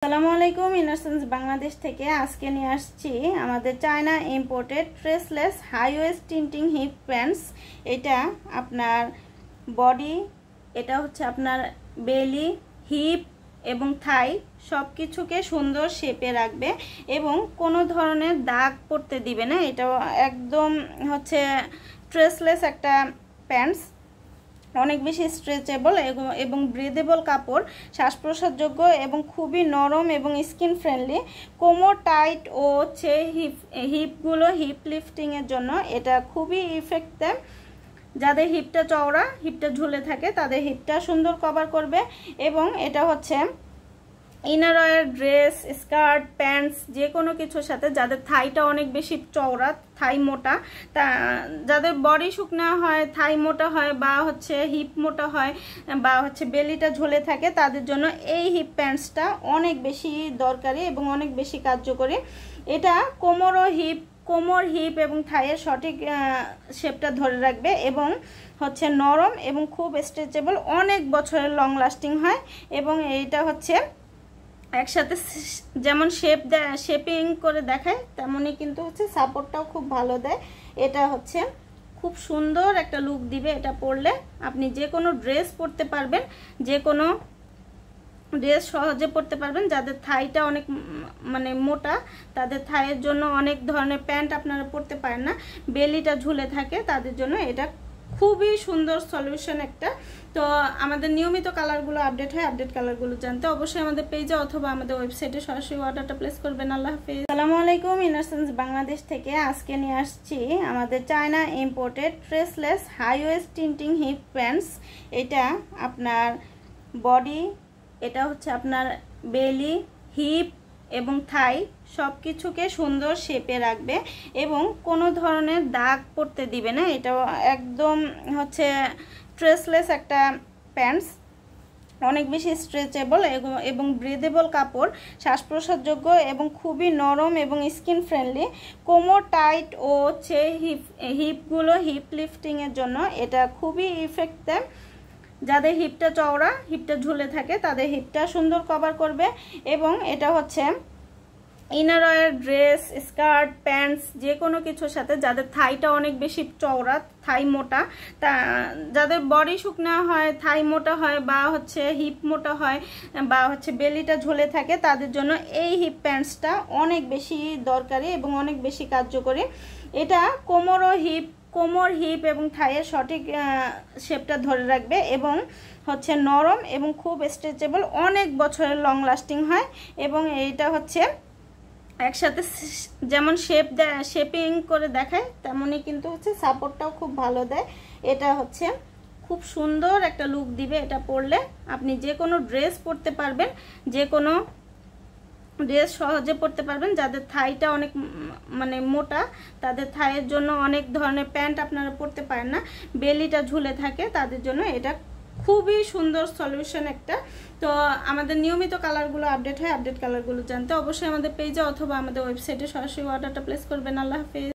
আসসালামু আলাইকুম ইনোসেন্স বাংলাদেশ থেকে আজকে নিয়ে আসছি আমাদের China imported traceless high waist tinting hip pants. এটা আপনার বডি, এটা হচ্ছে আপনার বেলি, হিপ এবং থাই সব কিছুকে সুন্দর শেপে রাখবে এবং কোনো ধরনের দাগ পড়তে দিবে না। এটা একদম হচ্ছে ট্রেসলেস একটা প্যান্টস, অনেক বেশি স্ট্রেচেবল এবং ব্রিদেবল কাপড়, শ্বাস-প্রশ্বাসযোগ্য এবং খুবই নরম এবং স্কিন ফ্রেন্ডলি। কোমর টাইট ও হচ্ছে হিপগুলো হিপ লিফটিংয়ের জন্য এটা খুবই ইফেক্টিভ। যাদের হিপটা চওড়া, হিপটা ঝুলে থাকে তাদের হিপটা সুন্দর কভার করবে এবং এটা হচ্ছে ইনারওয়্যার, ড্রেস, স্কার্ট, প্যান্টস যে কোনো কিছুর সাথে। যাদের থাইটা অনেক বেশি চওড়া, থাই মোটা, তা যাদের বডি শুকনা হয়, থাই মোটা হয় বা হচ্ছে হিপ মোটা হয় বা হচ্ছে বেলিটা ঝুলে থাকে তাদের জন্য এই হিপ প্যান্টসটা অনেক বেশি দরকারি এবং অনেক বেশি কার্যকরী। এটা কোমর, হিপ এবং থাইয়ের সঠিক শেপটা ধরে রাখবে এবং হচ্ছে নরম এবং খুব স্ট্রেচেবল, অনেক বছরের লং লাস্টিং হয় এবং এইটা হচ্ছে একসাথে যেমন শেপিং করে দেখায় তেমনই কিন্তু হচ্ছে সাপোর্টটাও খুব ভালো দেয়। এটা হচ্ছে খুব সুন্দর একটা লুক দিবে। এটা পরলে আপনি যে কোনো ড্রেস পরতে পারবেন, যে কোনো ড্রেস সহজে পরতে পারবেন। যাদের থাইটা অনেক মোটা তাদের থাইয়ের জন্য অনেক ধরনের প্যান্ট আপনারা পরতে পারেন না, বেলিটা ঝুলে থাকে, তাদের জন্য এটা খুবই সুন্দর সলিউশন একটা। তো আমাদের নিয়মিত কালারগুলো আপডেট হয়, আপডেট কালারগুলো জানতে অবশ্যই আমাদের পেজে অথবা আমাদের ওয়েবসাইটে সরাসরি অর্ডারটা প্লেস করবেন। আল্লাহ হাফেজ। আসসালামু আলাইকুম ইনোসেন্স বাংলাদেশ থেকে আজকে নিয়ে আসছি আমাদের China imported traceless high waist tinting hip pants. এটা আপনার বডি, এটা হচ্ছে আপনার বেলি, হিপ এবং থাই সব কিছুকে সুন্দর শেপে রাখবে এবং কোনো ধরনের দাগ পড়তে দিবে না। এটা একদম হচ্ছে ট্রেসলেস একটা প্যান্টস, অনেক বেশি স্ট্রেচেবল এবং ব্রিদেবল কাপড়, শ্বাস-প্রশ্বাসযোগ্য এবং খুবই নরম এবং স্কিন ফ্রেন্ডলি। কোমর টাইট ও হচ্ছে হিপগুলো হিপ লিফটিংয়ের জন্য এটা খুবই ইফেক্টিভ। যাদের হিপটা চওড়া, হিপটা ঝুলে থাকে তাদের হিপটা সুন্দর কভার করবে এবং এটা হচ্ছে ইনারওয়্যার, ড্রেস, স্কার্ট, প্যান্টস যে কোনো কিছুর সাথে। যাদের থাইটা অনেক বেশি চওড়া, থাই মোটা, তা যাদের বডি শুকনা হয়, থাই মোটা হয় বা হচ্ছে হিপ মোটা হয় বা হচ্ছে বেলিটা ঝুলে থাকে তাদের জন্য এই হিপ প্যান্টসটা অনেক বেশি দরকারি এবং অনেক বেশি কার্যকরী। এটা কোমর, হিপ এবং থাইয়ের সঠিক শেপটা ধরে রাখবে এবং হচ্ছে নরম এবং খুব স্ট্রেচেবল, অনেক বছরের লং লাস্টিং হয় এবং এইটা হচ্ছে একসাথে যেমন শেপিং করে দেখায় তেমনই কিন্তু হচ্ছে সাপোর্টটাও খুব ভালো দেয়। এটা হচ্ছে খুব সুন্দর একটা লুক দিবে। এটা পরলে আপনি যে কোনো ড্রেস পরতে পারবেন, যে কোনো ড্রেস সহজে পরতে পারবেন। যাদের থাইটা অনেক মোটা তাদের থাইয়ের জন্য অনেক ধরনের প্যান্ট আপনারা পরতে পারেন না, বেলিটা ঝুলে থাকে, তাদের জন্য এটা খুবই সুন্দর সলিউশন একটা। তো আমাদের নিয়মিত কালারগুলো আপডেট হয়, আপডেট কালারগুলো জানতে অবশ্যই আমাদের পেজে অথবা আমাদের ওয়েবসাইটে সরাসরি অর্ডারটা প্লেস করবেন। আল্লাহ হাফেজ।